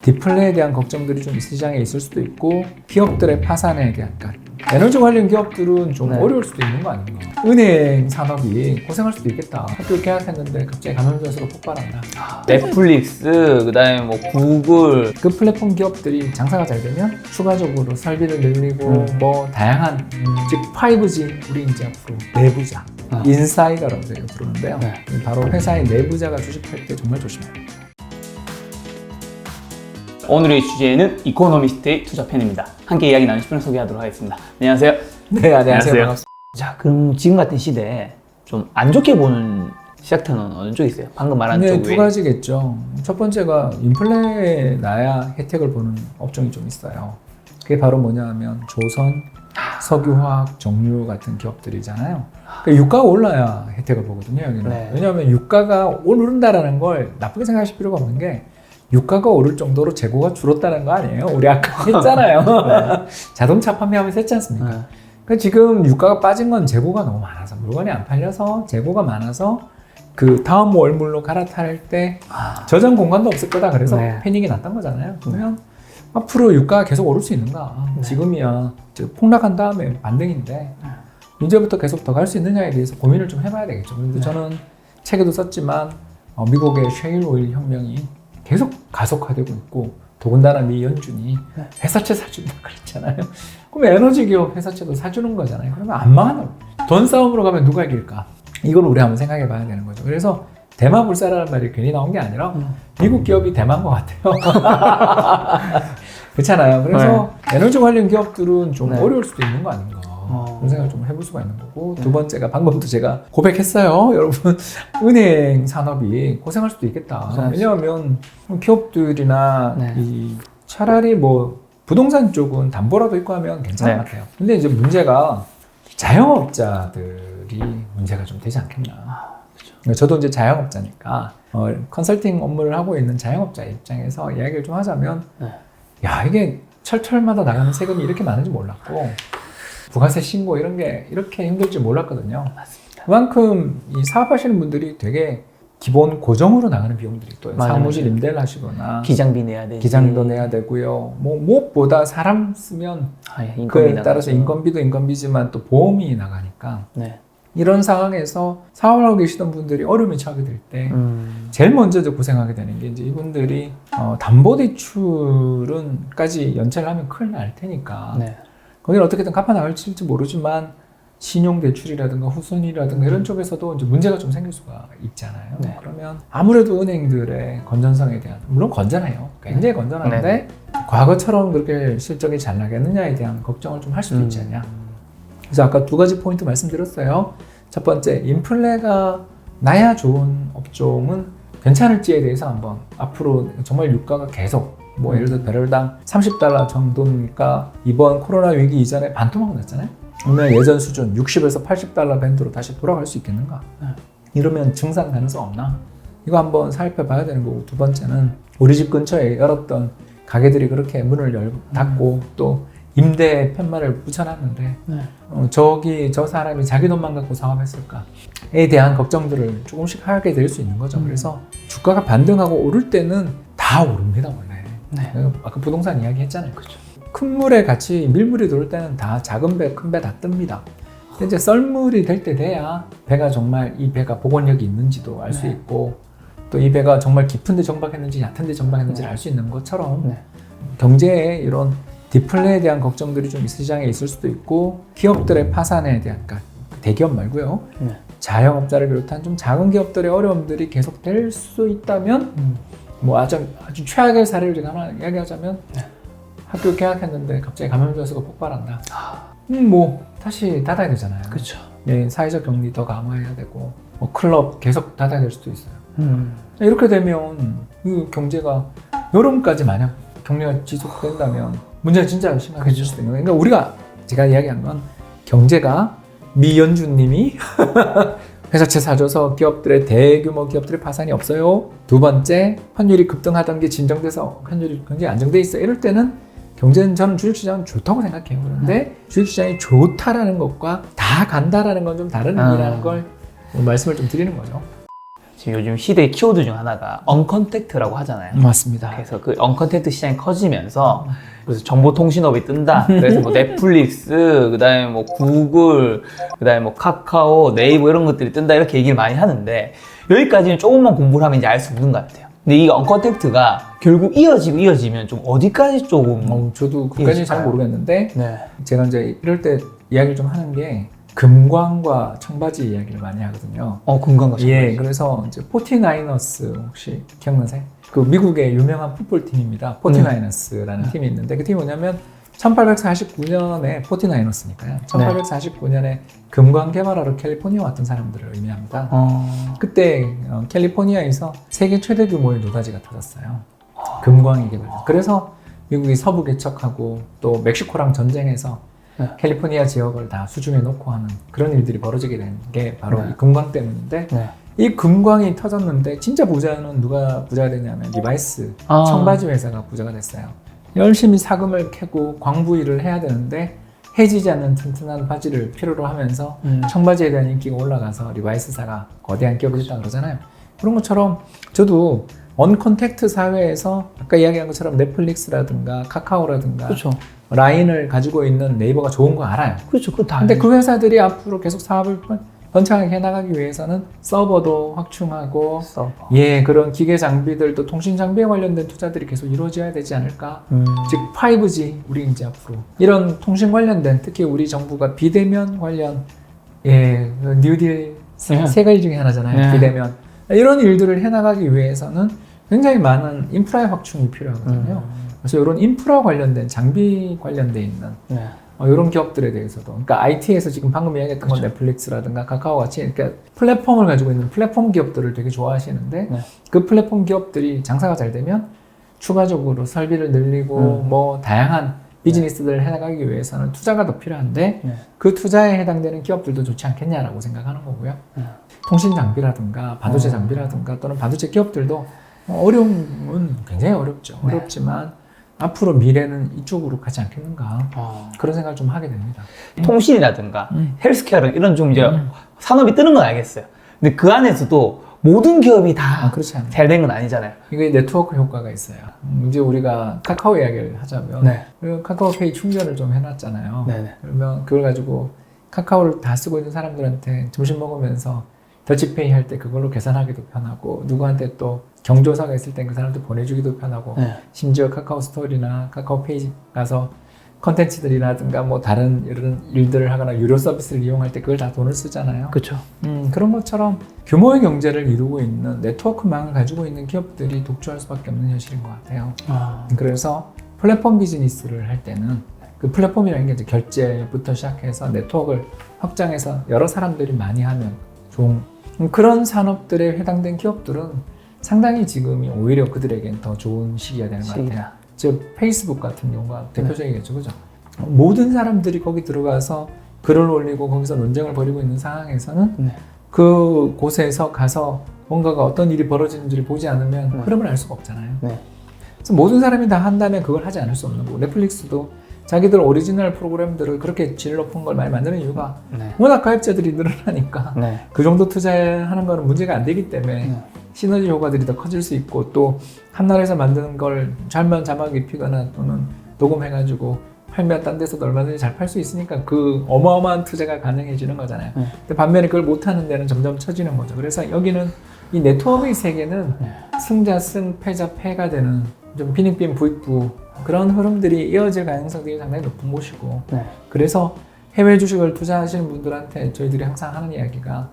디플레에 대한 걱정들이 좀 시장에 있을 수도 있고 기업들의 파산에 대한 에너지 관련 기업들은 좀 어려울 수도 있는 거 아닌가. 은행 산업이 고생할 수도 있겠다. 학교 개학했는데 갑자기 감염자수가 폭발한다. 넷플릭스, 그다음에 뭐 구글. 그 플랫폼 기업들이 장사가 잘 되면 추가적으로 설비를 늘리고 뭐 다양한 즉 5G 우리 이제 앞으로 내부자 인사이더라고 저희가 부르는데요. 바로 회사의 내부자가 주식할 때 정말 조심해야 돼요. 오늘의 주제는 이코노미스트의 투자편입니다. 함께 이야기 나누실 분을 소개하도록 하겠습니다. 안녕하세요. 네, 안녕하세요. 반갑습니다. 자, 그럼 지금 같은 시대에 좀 안 좋게 보는 시각터는 어느 쪽이 있어요? 방금 말한 쪽 외에. 두 가지겠죠. 첫 번째가 인플레에 나야 혜택을 보는 업종이 좀 있어요. 그게 바로 뭐냐 하면 조선, 석유화학, 정유 같은 기업들이잖아요. 그러니까 유가가 올라야 혜택을 보거든요, 여기는. 네. 왜냐하면 유가가 오른다라는 걸 나쁘게 생각하실 필요가 없는 게 유가가 오를 정도로 재고가 줄었다는 거 아니에요? 우리 아까 했잖아요. 네. 자동차 판매하면서 했지 않습니까? 그러니까 지금 유가가 빠진 건 재고가 너무 많아서 물건이 안 팔려서 재고가 많아서 그 다음 월물로 갈아탈 때 저장 공간도 없을 거다. 그래서 패닉이 났던 거잖아요. 그러면 앞으로 유가가 계속 오를 수 있는가? 지금이야 폭락한 다음에 반등인데 이제부터 계속 더 갈 수 있느냐에 대해서 고민을 좀 해봐야 되겠죠. 그런데 저는 책에도 썼지만 미국의 셰일 오일 혁명이 계속 가속화되고 있고 더군다나 미 연준이 회사채 사준다 그랬잖아요. 그럼 에너지 기업 회사채도 사주는 거잖아요. 그러면 안 망하나? 돈 싸움으로 가면 누가 이길까? 이걸 우리 한번 생각해 봐야 되는 거죠. 그래서 대마불사라는 말이 괜히 나온 게 아니라 미국 기업이 대마인 것 같아요. 그렇잖아요. 그래서 에너지 관련 기업들은 좀 어려울 수도 있는 거 아닌가. 그런 생각을 좀 해볼 수가 있는 거고 두 번째가 방금도 제가 고백했어요. 여러분 은행 산업이 고생할 수도 있겠다. 왜냐하면 기업들이나 이 차라리 뭐 부동산 쪽은 담보라도 있고 하면 괜찮은 것 같아요. 근데 이제 문제가 자영업자들이 문제가 좀 되지 않겠나. 저도 이제 자영업자니까 컨설팅 업무를 하고 있는 자영업자 입장에서 이야기를 좀 하자면 야 이게 철철마다 나가는 세금이 이렇게 많은지 몰랐고 부가세 신고 이런 게 이렇게 힘들지 몰랐거든요. 맞습니다. 그만큼 이 사업하시는 분들이 되게 기본 고정으로 나가는 비용들이 또 사무실 임대를 하시거나 기장비 내야 되고 기장도 내야 되고요. 뭐 무엇보다 사람 쓰면 그에 따라서 인건비도 인건비지만 또 보험이 나가니까 이런 상황에서 사업을 하고 계시던 분들이 어려움에 처하게 될 때 제일 먼저 고생하게 되는 게 이제 이분들이 담보대출은까지 연체를 하면 큰일 날 테니까 거기는 어떻게든 갚아 나갈지 모르지만 신용대출이라든가 후손이라든가 이런 쪽에서도 이제 문제가 좀 생길 수가 있잖아요. 그러면 아무래도 은행들의 건전성에 대한 물론 건전해요. 굉장히 건전한데 과거처럼 그렇게 실적이 잘 나겠느냐에 대한 걱정을 좀 할 수도 있지 않냐. 그래서 아까 두 가지 포인트 말씀드렸어요. 첫 번째, 인플레가 나야 좋은 업종은 괜찮을지에 대해서 한번 앞으로 정말 유가가 계속 뭐 예를 들어 배럴당 $30 정도니까 이번 코로나 위기 이전에 반토막 났잖아요. 그러면 예전 수준 60에서 $80 밴드로 다시 돌아갈 수 있겠는가? 이러면 증상 가능성 없나? 이거 한번 살펴봐야 되는 거고 두 번째는 우리 집 근처에 열었던 가게들이 그렇게 문을 닫고 또 임대 편말을 붙여놨는데 저 사람이 자기 돈만 갖고 사업했을까에 대한 걱정들을 조금씩 하게 될 수 있는 거죠. 그래서 주가가 반등하고 오를 때는 다 오릅니다 원래. 아까 부동산 이야기 했잖아요. 그렇죠. 큰 물에 같이 밀물이 들어올 때는 다 작은 배, 큰 배 다 뜹니다. 근데 이제 썰물이 될 때 돼야 배가 정말 이 배가 복원력이 있는지도 알 수 있고 또 이 배가 정말 깊은데 정박했는지 얕은데 정박했는지를 알 수 있는 것처럼 경제에 이런 디플레에 대한 걱정들이 좀 시장에 있을 수도 있고 기업들의 파산에 대한 대기업 말고요. 자영업자를 비롯한 좀 작은 기업들의 어려움들이 계속 될 수 있다면 뭐 아주 최악의 사례를 제가 하나 이야기하자면 학교 개학했는데 갑자기 감염자 수가 폭발한다. 뭐 다시 닫아야 되잖아요. 그렇죠. 사회적 격리 더 강화해야 되고 뭐 클럽 계속 닫아야 될 수도 있어요. 이렇게 되면 이 경제가 여름까지 만약 격리가 지속된다면 문제가 진짜 심각해질 수도 있는 거예요. 그러니까 제가 이야기한 건 경제가 미 연준님이 회사채 사줘서 기업들의 대규모 기업들의 파산이 없어요. 두 번째, 환율이 급등하던 게 진정돼서 환율이 굉장히 안정돼 있어. 이럴 때는 경제는 저는 주식시장은 좋다고 생각해요. 그런데 주식시장이 좋다라는 것과 다 간다라는 건 좀 다른 의미라는 걸 말씀을 좀 드리는 거죠. 지금 요즘 시대의 키워드 중 하나가 언컨택트라고 하잖아요. 맞습니다. 그래서 그 언컨택트 시장이 커지면서 그래서 정보통신업이 뜬다. 그래서 뭐 넷플릭스, 그다음에 뭐 구글, 그다음에 뭐 카카오, 네이버 이런 것들이 뜬다 이렇게 얘기를 많이 하는데 여기까지는 조금만 공부를 하면 이제 알 수 있는 것 같아요. 근데 이 언컨택트가 결국 이어지면 좀 어디까지 조금 저도 그까지 잘 모르겠는데 네. 제가 이제 이럴 때 이야기를 좀 하는 게 금광과 청바지 이야기를 많이 하거든요. 금강과 청바지. 예, 그래서 이제 포티나이너스 혹시 기억나세요? 그 미국의 유명한 풋볼 팀입니다. 포티나이너스라는 팀이 있는데 그 팀이 뭐냐면 1849년에 포티나이너스니까요. 1849년에 금광 개발하러 캘리포니아 왔던 사람들을 의미합니다. 그때 캘리포니아에서 세계 최대 규모의 노다지가 터졌어요. 금광이 개발돼서. 그래서 미국이 서부 개척하고 또 멕시코랑 전쟁해서 캘리포니아 지역을 다 수중에 놓고 하는 그런 일들이 벌어지게 된 게 바로 이 금광 때문인데 이 금광이 터졌는데 진짜 부자는 누가 부자가 됐냐면 리바이스 청바지 회사가 부자가 됐어요. 열심히 사금을 캐고 광부 일을 해야 되는데 해지지 않는 튼튼한 바지를 필요로 하면서 청바지에 대한 인기가 올라가서 리바이스사가 거대한 기업이 됐다 그러잖아요. 그런 것처럼 저도 언컨택트 사회에서 아까 이야기한 것처럼 넷플릭스라든가 카카오라든가 그렇죠. 라인을 가지고 있는 네이버가 좋은 거 알아요. 그렇죠. 그거 다. 근데 그 회사들이 앞으로 계속 사업을 번창하게 해나가기 위해서는 서버도 확충하고 예, 그런 기계 장비들도 통신 장비에 관련된 투자들이 계속 이루어져야 되지 않을까. 즉 5G 우리 이제 앞으로 이런 통신 관련된 특히 우리 정부가 비대면 관련 예, 뉴딜 세 가지 중에 하나잖아요. 비대면 이런 일들을 해나가기 위해서는 굉장히 많은 인프라의 확충이 필요하거든요. 그래서 이런 인프라 관련된 장비 관련돼 있는 이런 기업들에 대해서도, 그러니까 IT에서 지금 방금 이야기했던 건 넷플릭스라든가 카카오 같이 그러니까 플랫폼을 가지고 있는 플랫폼 기업들을 되게 좋아하시는데 그 플랫폼 기업들이 장사가 잘 되면 추가적으로 설비를 늘리고 뭐 다양한 비즈니스들을 해나가기 위해서는 투자가 더 필요한데 그 투자에 해당되는 기업들도 좋지 않겠냐라고 생각하는 거고요. 통신 장비라든가 반도체 장비라든가 또는 반도체 기업들도 어려움은 굉장히 어렵죠. 어렵지만 앞으로 미래는 이쪽으로 가지 않겠는가 그런 생각을 좀 하게 됩니다. 통신이라든가 헬스케어랑 이런 좀 이제 산업이 뜨는 건 알겠어요. 근데 그 안에서도 모든 기업이 다 잘 된 건 아니잖아요. 이게 네트워크 효과가 있어요. 이제 우리가 카카오 이야기를 하자면 카카오페이 충전을 좀 해놨잖아요. 그러면 그걸 가지고 카카오를 다 쓰고 있는 사람들한테 점심 먹으면서 더치페이 할 때 그걸로 계산하기도 편하고 누구한테 또 경조사가 있을 땐 그 사람한테 보내주기도 편하고 심지어 카카오 스토리나 카카오페이 가서 컨텐츠들이라든가 뭐 다른 이런 일들을 하거나 유료 서비스를 이용할 때 그걸 다 돈을 쓰잖아요. 그렇죠. 그런 것처럼 규모의 경제를 이루고 있는 네트워크망을 가지고 있는 기업들이 독주할 수밖에 없는 현실인 것 같아요. 그래서 플랫폼 비즈니스를 할 때는 그 플랫폼이라는 게 이제 결제부터 시작해서 네트워크를 확장해서 여러 사람들이 많이 하면 좋은 그런 산업들에 해당된 기업들은 상당히 지금이 오히려 그들에겐 더 좋은 시기가 되는 것 같아요. 즉 페이스북 같은 경우가 대표적이겠죠, 그죠? 모든 사람들이 거기 들어가서 글을 올리고 거기서 논쟁을 벌이고 있는 상황에서는 그 곳에서 가서 뭔가가 어떤 일이 벌어지는지를 보지 않으면 흐름을 알 수가 없잖아요. 그래서 모든 사람이 다 한다면 그걸 하지 않을 수 없는 거고 넷플릭스도 자기들 오리지널 프로그램들을 그렇게 질 높은 걸 많이 만드는 이유가 워낙 가입자들이 늘어나니까 그 정도 투자하는 거는 문제가 안 되기 때문에 시너지 효과들이 더 커질 수 있고 또 한 나라에서 만드는 걸 잘만 자막 입히거나 또는 녹음해가지고 팔면 딴 데서도 얼마든지 잘 팔 수 있으니까 그 어마어마한 투자가 가능해지는 거잖아요. 근데 반면에 그걸 못하는 데는 점점 처지는 거죠. 그래서 여기는 이 네트워크의 세계는 승자 승, 패자 패가 되는 좀 빈익빈 부익부 그런 흐름들이 이어질 가능성이 상당히 높은 곳이고 그래서 해외 주식을 투자하시는 분들한테 저희들이 항상 하는 이야기가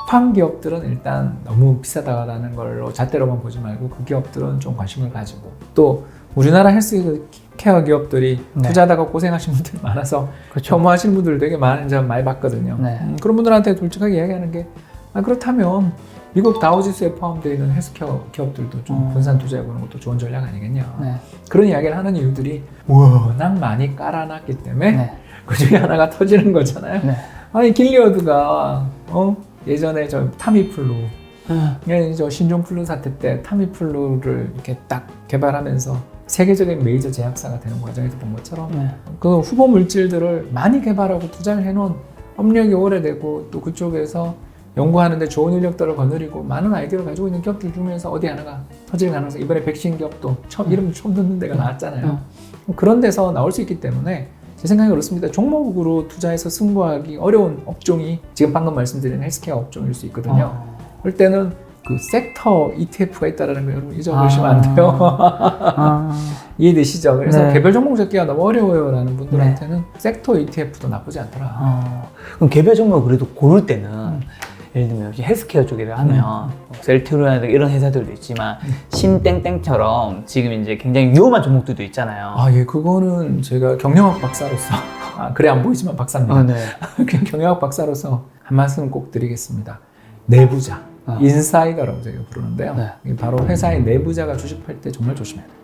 판 기업들은 일단 너무 비싸다라는 걸로 잣대로만 보지 말고 그 기업들은 좀 관심을 가지고 또 우리나라 헬스케어 기업들이 투자하다가 고생하신 분들이 많아서 혐오하시는 분들 되게 많이 봤거든요. 그런 분들한테 솔직하게 이야기하는 게 그렇다면 미국 다우지수에 포함되어 있는 헬스케어 기업들도 좀 분산 투자해보는 것도 좋은 전략 아니겠냐. 그런 이야기를 하는 이유들이 워낙 많이 깔아놨기 때문에 그 중에 하나가 터지는 거잖아요. 아니 길리어드가 예전에 저 타미플루 저 신종플루 사태 때 타미플루를 이렇게 딱 개발하면서 세계적인 메이저 제약사가 되는 과정에서 본 것처럼 그 후보 물질들을 많이 개발하고 투자를 해놓은 업력이 오래되고 또 그쪽에서 연구하는데 좋은 인력들을 거느리고 많은 아이디어를 가지고 있는 기업들 중에서 어디 하나가 터질 가능성, 이번에 백신 기업도 이름 처음 듣는 데가 나왔잖아요. 그런 데서 나올 수 있기 때문에 제 생각에 그렇습니다. 종목으로 투자해서 승부하기 어려운 업종이 지금 방금 말씀드린 헬스케어 업종일 수 있거든요. 그럴 때는 그 섹터 ETF가 있다는 거 여러분 잊어버리시면 안 돼요. 이해되시죠? 그래서 네. 개별 종목 잡기가 너무 어려워요라는 분들한테는 섹터 ETF도 나쁘지 않더라. 그럼 개별 종목 그래도 고를 때는 예를 들면 헬스케어 쪽이라 하면 셀트리온이나 이런 회사들도 있지만 신땡땡처럼 지금 이제 굉장히 위험한 종목들도 있잖아요. 예, 그거는 제가 경영학 박사로서 그래 안 보이지만 박사입니다. 네. 경영학 박사로서 한 말씀 꼭 드리겠습니다. 내부자, 인사이더라고 저희가 부르는데요. 네. 바로 회사의 내부자가 주식할 때 정말 조심해야 돼요.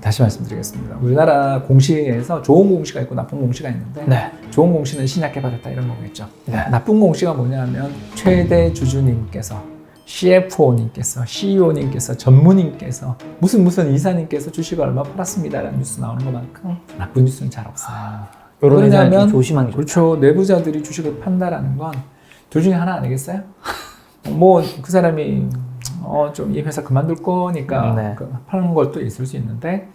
다시 말씀드리겠습니다. 우리나라 공시에서 좋은 공시가 있고 나쁜 공시가 있는데 네. 좋은 공시는 신약개발했다 이런 거겠죠. 네. 나쁜 공시가 뭐냐면 최대 주주님께서 CFO님께서 CEO님께서 전무님께서 무슨 이사님께서 주식을 얼마 팔았습니다라는 뉴스 나오는 것만큼 나쁜 뉴스는 잘 없어요. 이런 회사는 좀 조심하는 게 그렇죠. 내부자들이 주식을 판다라는 건 둘 중에 하나 아니겠어요? 뭐 그 사람이 좀 이 회사 그만둘 거니까 네. 파는 것도 있을 수 있는데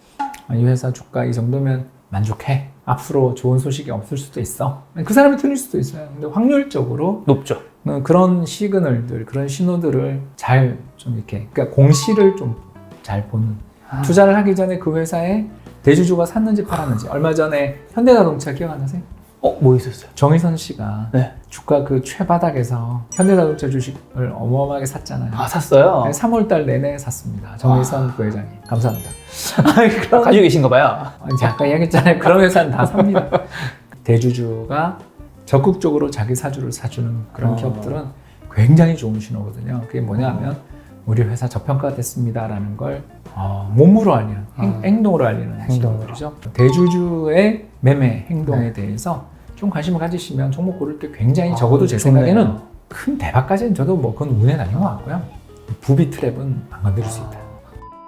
이 회사 주가 이 정도면 만족해. 앞으로 좋은 소식이 없을 수도 있어. 그 사람이 틀릴 수도 있어요. 근데 확률적으로 높죠. 그런 시그널들, 그런 신호들을 잘 좀 이렇게 그러니까 공시를 좀 잘 보는 투자를 하기 전에 그 회사에 대주주가 샀는지 팔았는지 얼마 전에 현대자동차 기억 안 나세요? 뭐 있었어요? 정의선 씨가 네. 주가 그 최바닥에서 현대자동차 주식을 어마어마하게 샀잖아요. 샀어요? 네, 3월달 내내 샀습니다. 정의선 부회장이. 감사합니다. 가지고 계신가 봐요. 이제 아까 이야기했잖아요. 그런 회사는 다 삽니다. 대주주가 적극적으로 자기 사주를 사주는 그런 기업들은 굉장히 좋은 신호거든요. 그게 뭐냐면 우리 회사 저평가 됐습니다라는 걸 몸으로 알리는, 행동으로 알리는 신호들이죠. 대주주의 매매 행동에 대해서 좀 관심을 가지시면 종목 고를 때 굉장히 적어도 제 생각에는 큰 대박까지는 저도 뭐 그건 운에 다닌 것 같고요. 부비 트랩은 안 건드릴 수 있다.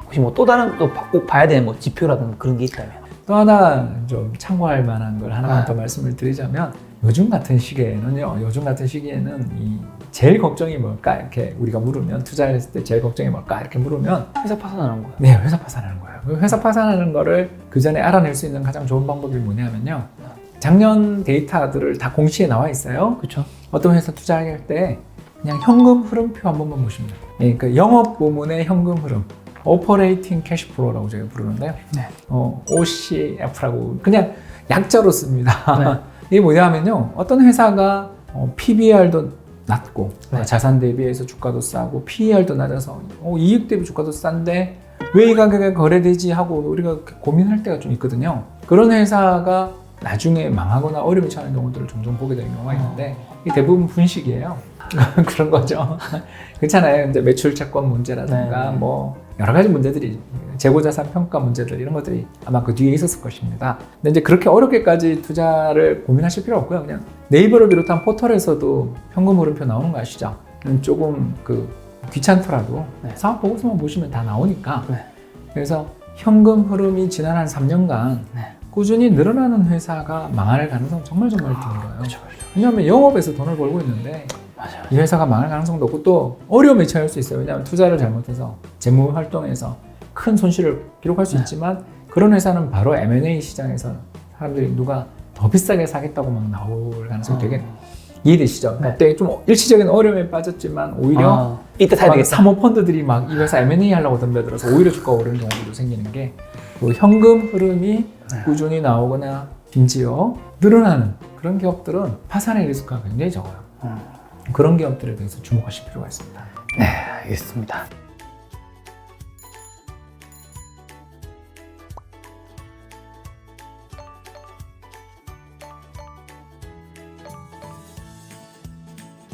혹시 뭐 또 다른 또 꼭 봐야 되는 뭐 지표라든가 그런 게 있다면? 또 하나 좀 참고할 만한 걸 하나만 더 말씀을 드리자면 요즘 같은 시기에는 이 제일 걱정이 뭘까 이렇게 우리가 물으면 투자를 했을 때 제일 걱정이 뭘까 이렇게 물으면 회사 파산하는 거예요. 네, 회사 파산하는 거예요. 회사 파산하는 거를 그 전에 알아낼 수 있는 가장 좋은 방법이 뭐냐면요. 작년 데이터들을 다 공시에 나와 있어요. 그렇죠. 어떤 회사 투자할 때 그냥 현금 흐름표 한 번만 보시면 돼요. 그러니까 영업 부문의 현금 흐름, 오퍼레이팅 캐시플로우라고 저희가 부르는데요. 네. OCF라고 그냥 약자로 씁니다. 네. 이게 뭐냐면요. 어떤 회사가 PBR도 낮고 네. 자산 대비해서 주가도 싸고 PER도 낮아서 이익 대비 주가도 싼데 왜 이 가격에 거래되지 하고 우리가 고민할 때가 좀 있거든요. 그런 회사가 나중에 망하거나 어려움이 처하는 경우들을 종종 보게 되는 경우가 있는데 이게 대부분 분식이에요. 그런 거죠. 그렇잖아요. 이제 매출 채권 문제라든가 네. 뭐 여러 가지 문제들이 재고자산 평가 문제들 이런 것들이 아마 그 뒤에 있었을 것입니다. 근데 이제 그렇게 어렵게까지 투자를 고민하실 필요 없고요. 그냥 네이버를 비롯한 포털에서도 현금 흐름표 나오는 거 아시죠? 조금 귀찮더라도 사업 보고서만 보시면 다 나오니까. 그래서 현금 흐름이 지난 한 3년간 꾸준히 늘어나는 회사가 망할 가능성 정말 드물어요. 그렇죠. 왜냐하면 영업에서 돈을 벌고 있는데 맞아요. 이 회사가 망할 가능성도 없고 또 어려움에 처할 수 있어요. 왜냐하면 투자를 잘못해서 재무 활동에서 큰 손실을 기록할 수 있지만 그런 회사는 바로 M&A 시장에서 사람들이 누가 더 비싸게 사겠다고 막 나올 가능성이 되게 이해되시죠? 그때 좀 일시적인 어려움에 빠졌지만 오히려 이때 사야 되겠다. 사모펀드들이 막 이 회사 M&A 하려고 덤벼들어서 오히려 주가가 오르는 경우도 생기는 게 그 현금 흐름이 꾸준히 나오거나 심지어 늘어나는 그런 기업들은 파산의 리스크가 굉장히 적어요. 그런 기업들에 대해서 주목하실 필요가 있습니다. 네, 알겠습니다.